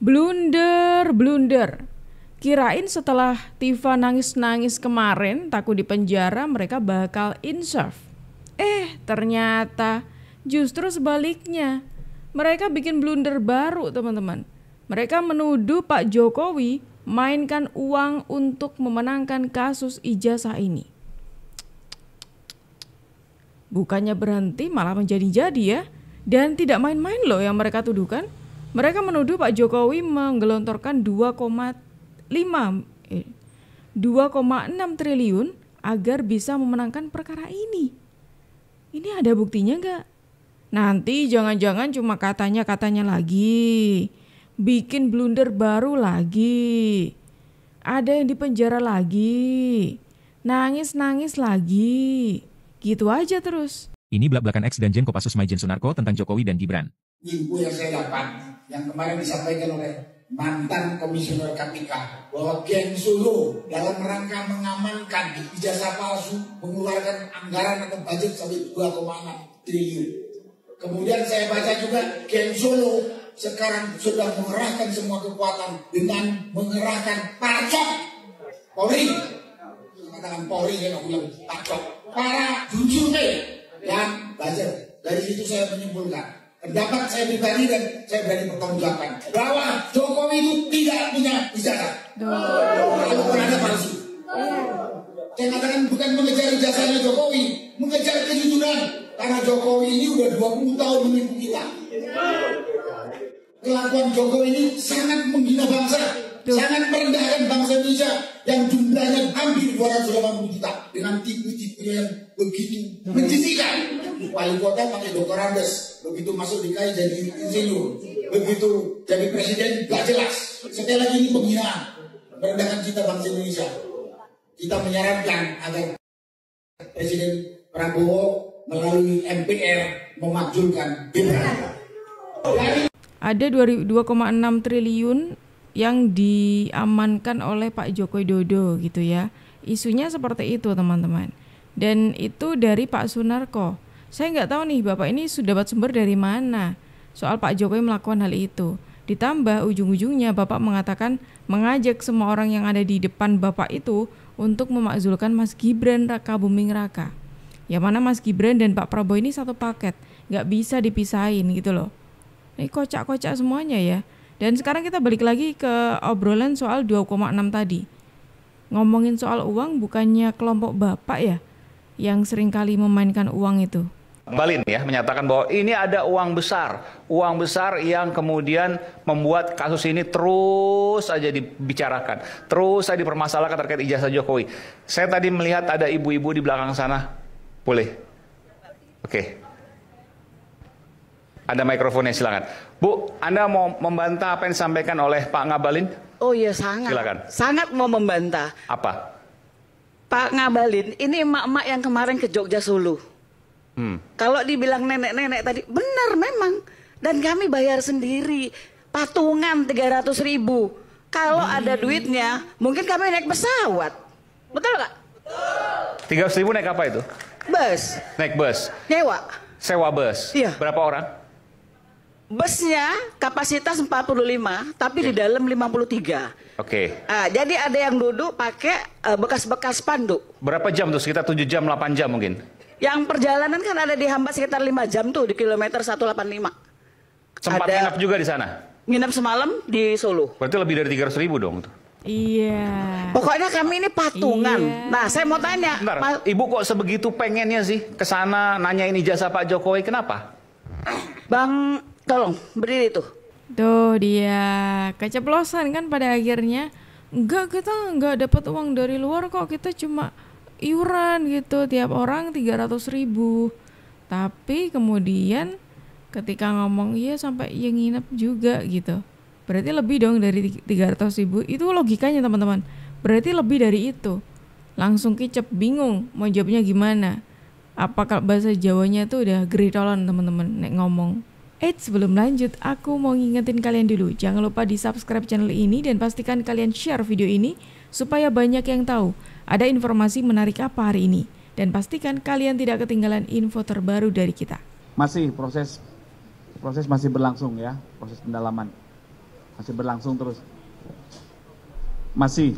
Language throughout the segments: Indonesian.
Blunder, blunder. Kirain setelah Tifa nangis-nangis kemarin takut di penjara mereka bakal insaf. Ternyata justru sebaliknya. Mereka bikin blunder baru, teman-teman. Mereka menuduh Pak Jokowi mainkan uang untuk memenangkan kasus ijazah ini. Bukannya berhenti malah menjadi-jadi ya. Dan tidak main-main loh yang mereka tuduhkan. Mereka menuduh Pak Jokowi menggelontorkan 2,6 triliun agar bisa memenangkan perkara ini. Ini ada buktinya nggak? Nanti jangan-jangan cuma katanya-katanya lagi. Bikin blunder baru lagi. Ada yang dipenjara lagi. Nangis-nangis lagi. Gitu aja terus. Ini belak-belakan X dan Jen Kopassus Maijen Sunarko tentang Jokowi dan Gibran. Info yang saya dapat, yang kemarin disampaikan oleh mantan komisioner KPK, bahwa Geng Solo dalam rangka mengamankan ijazah palsu mengeluarkan anggaran atau budget sampai 2,6 triliun. Kemudian saya baca juga Geng Solo sekarang sudah mengerahkan semua kekuatan dengan mengerahkan pacok Polri. Katakan Polri ya, bilang pacok. Para jujurnya yang buzzer. Dari situ saya menyimpulkan pendapat saya pribadi dan saya berani pertanggungjawabkan bahwa Jokowi itu tidak punya ijazah. Walaupun ada palsu. Saya katakan bukan mengejar ijazahnya Jokowi, mengejar kejujuran. Karena Jokowi ini udah 20 tahun menipu kita. Kelakuan Jokowi ini sangat menghina bangsa, sangat merendahkan bangsa Indonesia yang jumlahnya hampir 280 juta dengan tipu-tipu yang begitu menjijikan. Wali kota pakai Dr. Andes, begitu masuk DKI jadi insinyur, begitu jadi presiden gak jelas. Sekali lagi ini penghinaan, merendahkan kita bangsa Indonesia. Kita menyarankan agar Presiden Prabowo melalui MPR memakzulkan Gibran. Ada 2,6 triliun yang diamankan oleh Pak Joko Widodo gitu ya. Isunya seperti itu teman-teman. Dan itu dari Pak Sunarko. Saya nggak tahu nih Bapak ini sudah dapat sumber dari mana soal Pak Jokowi melakukan hal itu. Ditambah ujung-ujungnya Bapak mengatakan mengajak semua orang yang ada di depan Bapak itu untuk memakzulkan Mas Gibran Raka Buming Raka. Yang mana Mas Gibran dan Pak Prabowo ini satu paket, nggak bisa dipisahin gitu loh. Ini kocak-kocak semuanya ya. Dan sekarang kita balik lagi ke obrolan soal 2,6 tadi. Ngomongin soal uang bukannya kelompok Bapak ya yang seringkali memainkan uang itu. Balin ya menyatakan bahwa ini ada uang besar yang kemudian membuat kasus ini terus aja dibicarakan, terus aja dipermasalahkan terkait ijazah Jokowi. Saya tadi melihat ada ibu-ibu di belakang sana, boleh? Oke. Ada mikrofonnya, silakan. Bu, Anda mau membantah apa yang disampaikan oleh Pak Ngabalin? Oh iya sangat. Silakan. Sangat mau membantah. Apa? Pak Ngabalin, ini emak-emak yang kemarin ke Jogja Solo. Kalau dibilang nenek-nenek tadi, benar memang. Dan kami bayar sendiri. Patungan 300.000. Kalau ada duitnya, mungkin kami naik pesawat. Betul nggak? 300.000 naik apa itu? Bus. Naik bus? Nyewa. Sewa bus? Iya. Berapa orang? Busnya kapasitas 45, tapi di dalam 53. Oke. Jadi ada yang duduk pakai bekas-bekas spanduk. Berapa jam tuh? Sekitar 7 jam, 8 jam mungkin? Yang perjalanan kan ada di Hambat sekitar 5 jam tuh di kilometer 185. Sempat Ada- nginap juga di sana? Nginep semalam di Solo. Berarti lebih dari 300.000 dong tuh. Iya. Pokoknya kami ini patungan. Iya. Nah, saya mau tanya, Bentar, Ibu kok sebegitu pengennya sih ke sana nanyain ijazah Pak Jokowi, kenapa? Bang, tolong berdiri tuh. Tuh dia keceplosan kan pada akhirnya. Enggak, kita enggak dapat uang dari luar kok, kita cuma iuran gitu tiap orang 300.000. Tapi kemudian ketika ngomong iya sampai ya nginep juga gitu. Berarti lebih dong dari 300.000. Itu logikanya teman-teman. Berarti lebih dari itu. Langsung kicep, bingung mau jawabnya gimana. Apakah bahasa Jawanya tuh udah geritolan teman-teman nek ngomong. Sebelum lanjut, aku mau ngingetin kalian dulu. Jangan lupa di subscribe channel ini dan pastikan kalian share video ini supaya banyak yang tahu ada informasi menarik apa hari ini. Dan pastikan kalian tidak ketinggalan info terbaru dari kita. Masih proses masih berlangsung ya, proses pendalaman. Masih berlangsung terus. Masih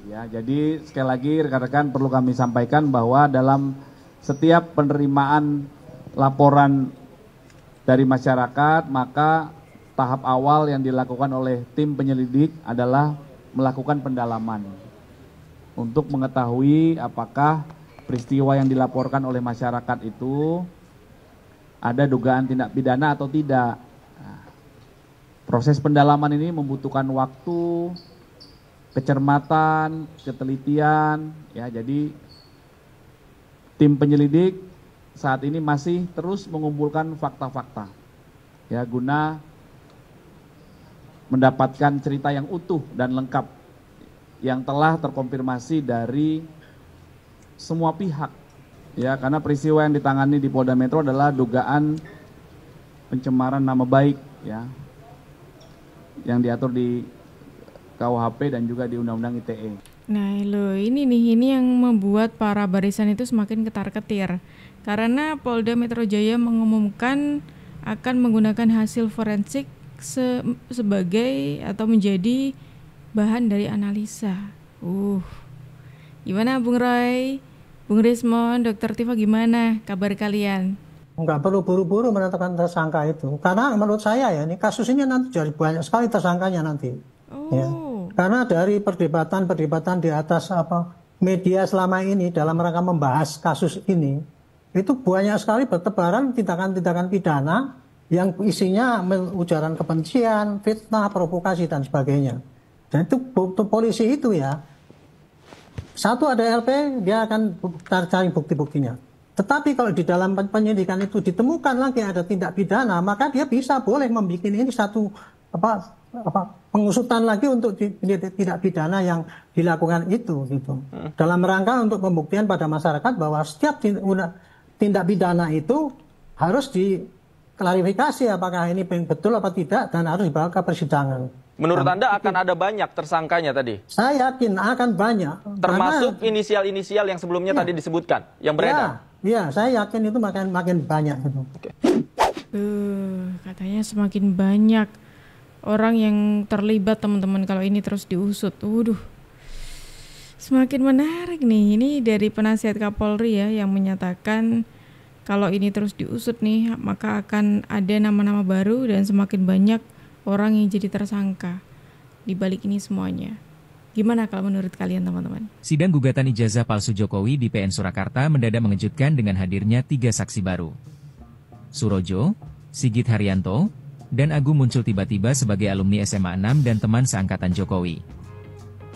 ya. Jadi sekali lagi rekan-rekan perlu kami sampaikan bahwa dalam setiap penerimaan laporan dari masyarakat, maka tahap awal yang dilakukan oleh tim penyelidik adalah melakukan pendalaman untuk mengetahui apakah peristiwa yang dilaporkan oleh masyarakat itu ada dugaan tindak pidana atau tidak. Nah, proses pendalaman ini membutuhkan waktu, kecermatan, ketelitian, ya. Jadi tim penyelidik saat ini masih terus mengumpulkan fakta-fakta, ya, guna mendapatkan cerita yang utuh dan lengkap yang telah terkonfirmasi dari semua pihak, ya, karena peristiwa yang ditangani di Polda Metro adalah dugaan pencemaran nama baik, ya, yang diatur di KUHP dan juga di Undang-Undang ITE. Nah lo ini yang membuat para barisan itu semakin ketar-ketir karena Polda Metro Jaya mengumumkan akan menggunakan hasil forensik sebagai atau menjadi bahan dari analisa. Gimana Bung Roy, Bung Rismon, Dr. Tifa, gimana kabar kalian? Nggak perlu buru-buru menetapkan tersangka itu, karena menurut saya ya ini kasus ini nanti jadi banyak sekali tersangkanya nanti. Ya. Karena dari perdebatan di atas media selama ini dalam rangka membahas kasus ini, itu banyak sekali bertebaran tindakan-tindakan pidana yang isinya ujaran kebencian, fitnah, provokasi dan sebagainya. Dan itu polisi itu ya, satu ada LP, dia akan cari bukti-buktinya. Tetapi kalau di dalam penyidikan itu ditemukan lagi ada tindak pidana, maka dia bisa boleh membuat ini satu pengusutan lagi untuk tindak pidana yang dilakukan itu gitu. Dalam rangka untuk pembuktian pada masyarakat bahwa setiap tindak pidana itu harus diklarifikasi apakah ini betul apa tidak dan harus dibawa ke persidangan. Menurut Anda akan ada banyak tersangkanya tadi? Saya yakin akan banyak. Termasuk inisial-inisial yang sebelumnya tadi disebutkan, yang beredar? Iya, saya yakin itu makin banyak gitu. Katanya semakin banyak orang yang terlibat teman-teman kalau ini terus diusut. Semakin menarik nih. Ini dari penasihat Kapolri ya yang menyatakan kalau ini terus diusut nih maka akan ada nama-nama baru dan semakin banyak orang yang jadi tersangka di balik ini semuanya. Gimana kalau menurut kalian teman-teman? Sidang gugatan ijazah palsu Jokowi di PN Surakarta mendadak mengejutkan dengan hadirnya 3 saksi baru. Surojo, Sigit Haryanto, dan Agung muncul tiba-tiba sebagai alumni SMA 6 dan teman seangkatan Jokowi.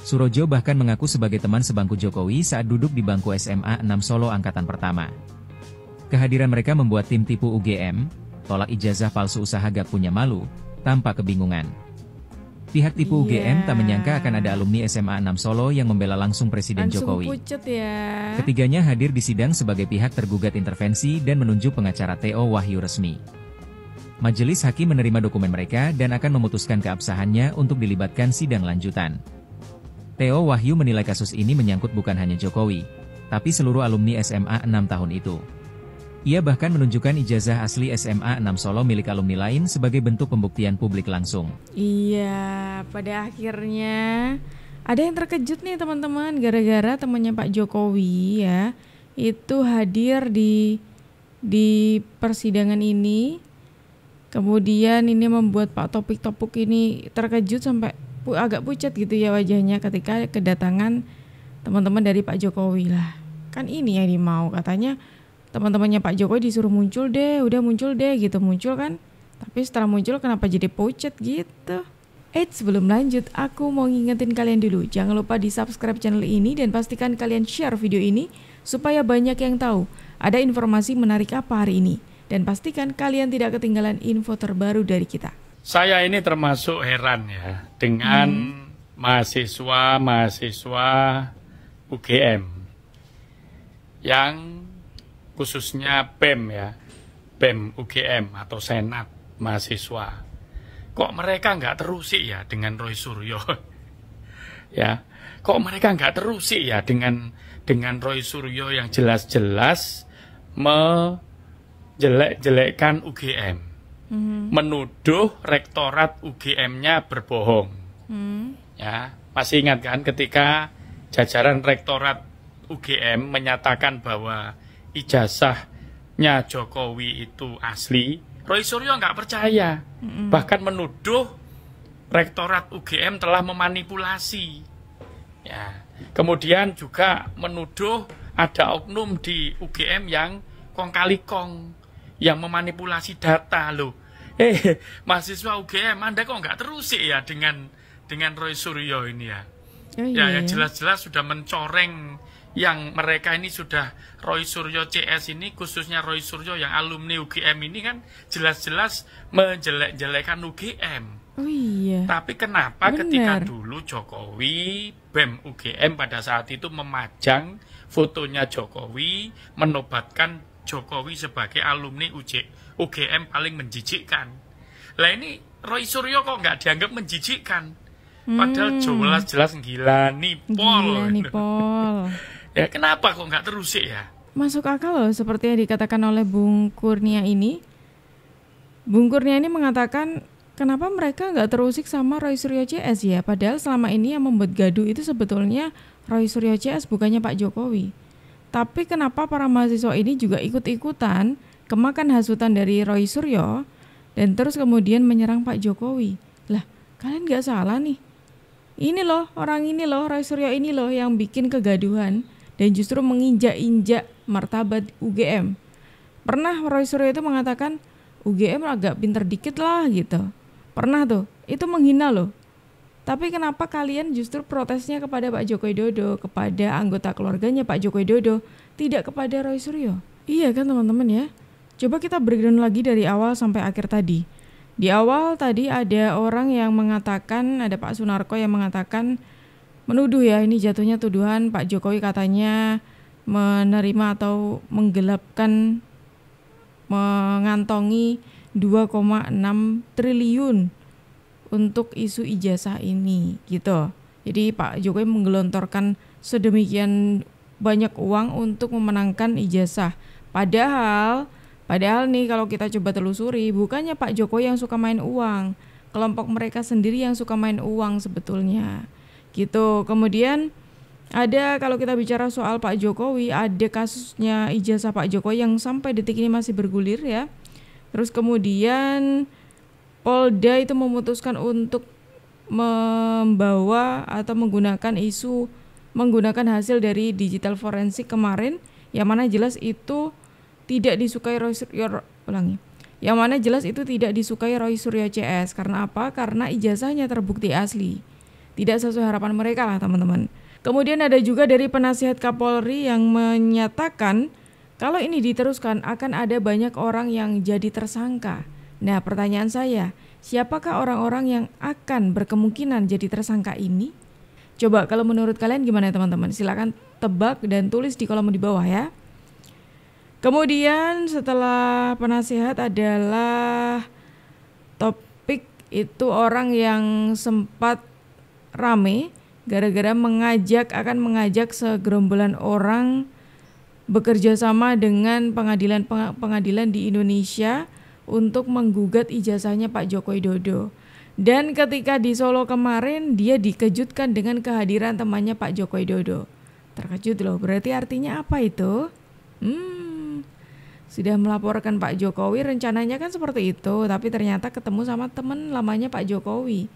Surojo bahkan mengaku sebagai teman sebangku Jokowi saat duduk di bangku SMA 6 Solo angkatan pertama. Kehadiran mereka membuat tim tipu UGM, tolak ijazah palsu usaha gak punya malu, tanpa kebingungan. Pihak tipu UGM tak menyangka akan ada alumni SMA 6 Solo yang membela langsung Presiden Jokowi. Pucet ya. Ketiganya hadir di sidang sebagai pihak tergugat intervensi dan menunjuk pengacara Theo Wahyu resmi. Majelis hakim menerima dokumen mereka dan akan memutuskan keabsahannya untuk dilibatkan sidang lanjutan. Theo Wahyu menilai kasus ini menyangkut bukan hanya Jokowi, tapi seluruh alumni SMA 6 tahun itu. Ia bahkan menunjukkan ijazah asli SMA 6 Solo milik alumni lain sebagai bentuk pembuktian publik langsung. Iya, pada akhirnya ada yang terkejut nih teman-teman gara-gara temannya Pak Jokowi ya itu hadir di persidangan ini. Kemudian ini membuat Pak Topik ini terkejut sampai agak pucat gitu ya wajahnya ketika kedatangan teman-teman dari Pak Jokowi lah. Kan ini yang dimau katanya. Teman-temannya Pak Jokowi disuruh muncul deh, udah muncul deh gitu, muncul kan. Tapi setelah muncul kenapa jadi pucat gitu? Sebelum lanjut, aku mau ngingetin kalian dulu. Jangan lupa di subscribe channel ini dan pastikan kalian share video ini supaya banyak yang tahu ada informasi menarik apa hari ini. Dan pastikan kalian tidak ketinggalan info terbaru dari kita. Saya ini termasuk heran ya dengan mahasiswa UGM yang khususnya BEM ya, BEM UGM atau Senat mahasiswa. Kok mereka nggak terusik ya dengan Roy Suryo? Ya, kok mereka nggak terusik ya dengan Roy Suryo yang jelas-jelas menjelek-jelekkan UGM. menuduh rektorat UGM-nya berbohong. Ya, masih ingat kan ketika jajaran rektorat UGM menyatakan bahwa ijazahnya Jokowi itu asli, Roy Suryo nggak percaya, bahkan menuduh rektorat UGM telah memanipulasi. Ya, kemudian juga menuduh ada oknum di UGM yang kong kali kong, yang memanipulasi data loh. Mahasiswa UGM, Anda kok nggak terusik ya dengan Roy Suryo ini ya? Ya jelas-jelas sudah mencoreng yang mereka ini sudah Roy Suryo CS ini, khususnya Roy Suryo yang alumni UGM ini kan jelas-jelas menjelek-jelekan UGM. Oh iya. Tapi kenapa ketika dulu Jokowi, BEM UGM pada saat itu memajang fotonya Jokowi, menobatkan Jokowi sebagai alumni UGM paling menjijikkan. Lah ini Roy Suryo kok nggak dianggap menjijikkan? Padahal jelas-jelas gila nih Pol. Ya kenapa kok nggak terusik ya? Masuk akal loh, seperti yang dikatakan oleh Bung Kurnia ini. Bung Kurnia ini mengatakan, kenapa mereka nggak terusik sama Roy Suryo CS ya? Padahal selama ini yang membuat gaduh itu sebetulnya Roy Suryo CS, bukannya Pak Jokowi. Tapi kenapa para mahasiswa ini juga ikut-ikutan kemakan hasutan dari Roy Suryo dan terus kemudian menyerang Pak Jokowi? Lah, kalian nggak salah nih. Ini loh, orang ini loh, Roy Suryo ini loh yang bikin kegaduhan dan justru menginjak-injak martabat UGM. Pernah Roy Suryo itu mengatakan, UGM agak pinter dikit lah gitu. Pernah tuh, itu menghina loh. Tapi kenapa kalian justru protesnya kepada Pak Joko Widodo, kepada anggota keluarganya Pak Joko Widodo, tidak kepada Roy Suryo? Iya kan teman-teman ya? Coba kita breakdown lagi dari awal sampai akhir tadi. Di awal tadi ada orang yang mengatakan, ada Pak Sunarko yang mengatakan, menuduh ya, ini jatuhnya tuduhan Pak Jokowi katanya menerima atau menggelapkan, mengantongi 2,6 triliun untuk isu ijazah ini gitu. Jadi Pak Jokowi menggelontorkan sedemikian banyak uang untuk memenangkan ijazah. Padahal nih kalau kita coba telusuri, bukannya Pak Jokowi yang suka main uang, kelompok mereka sendiri yang suka main uang sebetulnya. Gitu. Kemudian ada, kalau kita bicara soal Pak Jokowi, ada kasusnya ijazah Pak Jokowi yang sampai detik ini masih bergulir ya. Terus kemudian Polda itu memutuskan untuk membawa atau menggunakan hasil dari digital forensik kemarin, yang mana jelas itu tidak disukai Roy Suryo CS. Karena apa? Karena ijazahnya terbukti asli. Tidak sesuai harapan mereka lah teman-teman. Kemudian ada juga dari penasihat Kapolri yang menyatakan kalau ini diteruskan akan ada banyak orang yang jadi tersangka. Nah, pertanyaan saya, siapakah orang-orang yang akan berkemungkinan jadi tersangka ini? Coba kalau menurut kalian gimana teman-teman? Silakan tebak dan tulis di kolom di bawah ya. Kemudian setelah penasihat adalah topik itu orang yang sempat rame gara-gara akan mengajak segerombolan orang bekerja sama dengan pengadilan di Indonesia untuk menggugat ijazahnya Pak Joko Widodo. Dan ketika di Solo kemarin dia dikejutkan dengan kehadiran temannya Pak Joko Widodo. Terkejut loh, berarti artinya apa itu? Sudah melaporkan Pak Jokowi, rencananya kan seperti itu, tapi ternyata ketemu sama teman lamanya Pak Jokowi.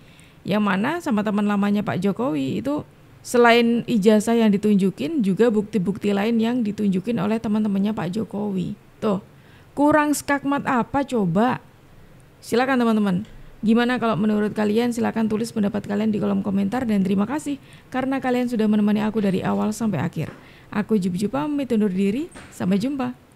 Yang mana sama teman lamanya Pak Jokowi itu selain ijazah yang ditunjukin, juga bukti-bukti lain yang ditunjukin oleh teman-temannya Pak Jokowi. Tuh, kurang skakmat apa coba? Silakan teman-teman. Gimana kalau menurut kalian? Silakan tulis pendapat kalian di kolom komentar, dan terima kasih karena kalian sudah menemani aku dari awal sampai akhir. Aku Jup pamit undur diri, sampai jumpa.